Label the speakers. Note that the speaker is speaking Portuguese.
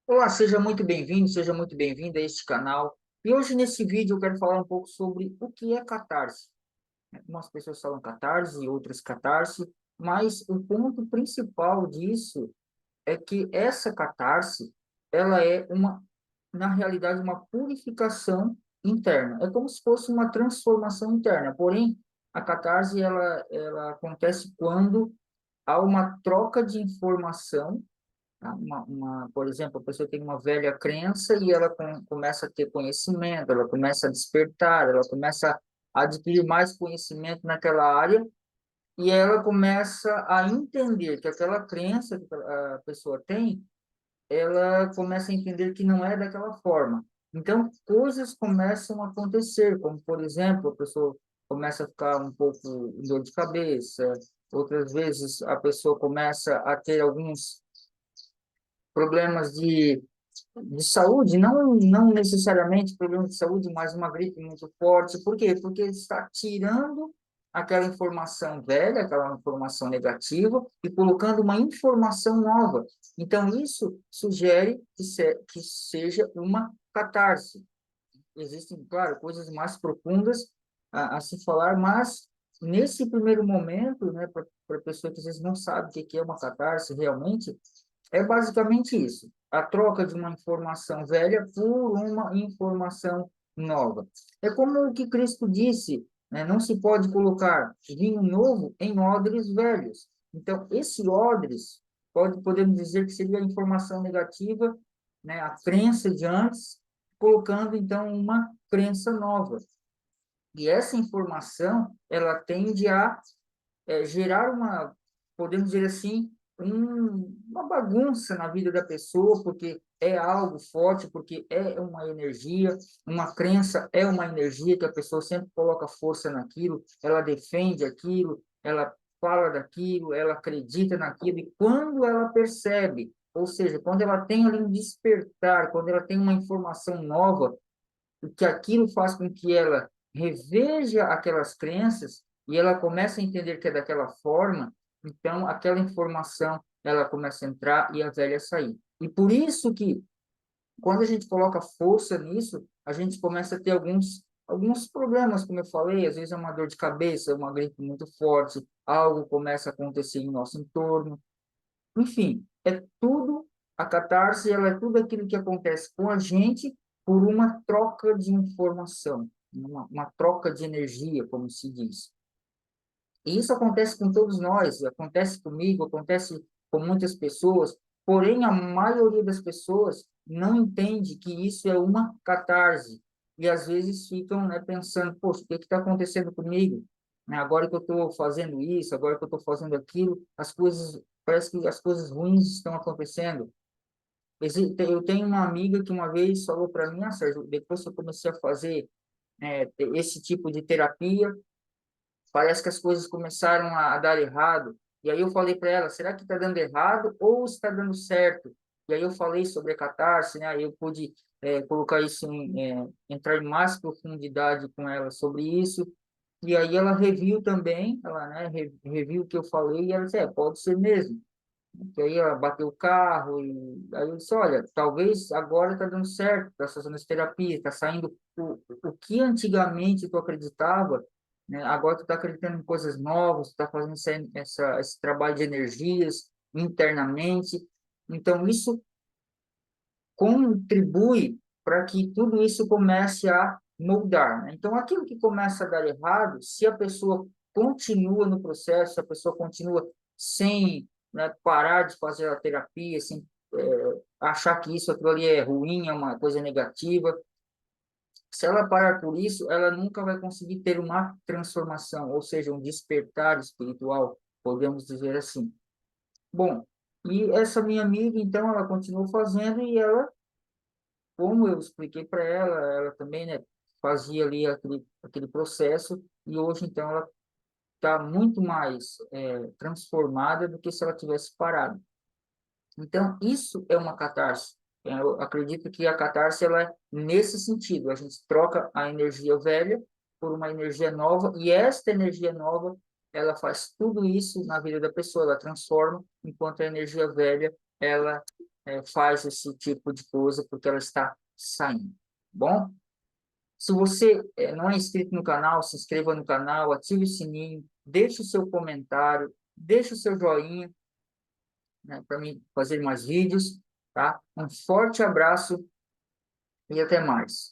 Speaker 1: Olá, seja muito bem-vindo a este canal. E hoje, nesse vídeo, eu quero falar um pouco sobre o que é catarse. Algumas pessoas falam catarse, outras catarse, mas o ponto principal disso é que essa catarse, ela é na realidade, uma purificação interna. É como se fosse uma transformação interna. Porém, a catarse, ela acontece quando há uma troca de informação, tá? Por exemplo, a pessoa tem uma velha crença e ela começa a ter conhecimento, ela começa a despertar, ela começa a adquirir mais conhecimento naquela área e ela começa a entender que aquela crença que a pessoa tem, ela começa a entender que não é daquela forma. Então, coisas começam a acontecer, como, por exemplo, a pessoa começa a ficar um pouco com dor de cabeça, outras vezes a pessoa começa a ter alguns problemas de saúde, não necessariamente problemas de saúde, mas uma gripe muito forte. Por quê? Porque ele está tirando aquela informação velha, aquela informação negativa, e colocando uma informação nova. Então, isso sugere que seja uma catarse. Existem, claro, coisas mais profundas a se falar, mas nesse primeiro momento, né, para a pessoa que às vezes não sabe o que é uma catarse realmente, é basicamente isso, a troca de uma informação velha por uma informação nova. É como o que Cristo disse, né? Não se pode colocar vinho novo em odres velhos. Então, esse odres, podemos dizer que seria a informação negativa, né? A crença de antes, colocando, então, uma crença nova. E essa informação, ela tende a gerar podemos dizer assim, uma bagunça na vida da pessoa, porque é algo forte, porque é uma energia, uma crença é uma energia que a pessoa sempre coloca força naquilo, ela defende aquilo, ela fala daquilo, ela acredita naquilo, e quando ela percebe, ou seja, quando ela tem ali um despertar, quando ela tem uma informação nova, o que aquilo faz com que ela reveja aquelas crenças e ela começa a entender que é daquela forma, então aquela informação ela começa a entrar e a velha sair. E por isso que quando a gente coloca força nisso, a gente começa a ter alguns problemas, como eu falei, às vezes é uma dor de cabeça, uma gripe muito forte, algo começa a acontecer em nosso entorno, enfim, é tudo, a catarse, ela é tudo aquilo que acontece com a gente por uma troca de informação, uma troca de energia, como se diz. E isso acontece com todos nós, acontece comigo, acontece com muitas pessoas, porém a maioria das pessoas não entende que isso é uma catarse. E às vezes ficam, né, pensando, poxa, o que está acontecendo comigo? Né? Agora que eu estou fazendo isso, agora que eu estou fazendo aquilo, parece que as coisas ruins estão acontecendo. Eu tenho uma amiga que uma vez falou para mim, Sérgio, depois que eu comecei a fazer esse tipo de terapia, parece que as coisas começaram a dar errado. E aí eu falei para ela, será que está dando errado ou está dando certo? E aí eu falei sobre a catarse, né? Aí eu pude colocar isso entrar em mais profundidade com ela sobre isso. E aí ela reviu também, ela, né, reviu o que eu falei e ela disse, pode ser mesmo. Que aí ela bateu o carro e aí eu disse, olha, talvez agora está dando certo, está fazendo essa terapia, está saindo o que antigamente tu acreditava, né? Agora tu está acreditando em coisas novas, tu está fazendo esse trabalho de energias internamente. Então, isso contribui para que tudo isso comece a moldar, né? Então, aquilo que começa a dar errado, se a pessoa continua no processo, se a pessoa continua sem, né, parar de fazer a terapia, sem achar que isso, aquilo ali é ruim, é uma coisa negativa, se ela parar por isso, ela nunca vai conseguir ter uma transformação, ou seja, um despertar espiritual, podemos dizer assim. Bom, e essa minha amiga, então, ela continuou fazendo e ela, como eu expliquei para ela, ela também, né, fazia ali aquele processo e hoje, então, ela está muito mais transformada do que se ela tivesse parado. Então, isso é uma catarse. Eu acredito que a catarse ela é nesse sentido. A gente troca a energia velha por uma energia nova e esta energia nova, ela faz tudo isso na vida da pessoa, ela transforma, enquanto a energia velha, ela faz esse tipo de coisa porque ela está saindo. Bom, se você não é inscrito no canal, se inscreva no canal, ative o sininho, deixe o seu comentário, deixe o seu joinha, né, para mim fazer mais vídeos, tá? Um forte abraço e até mais.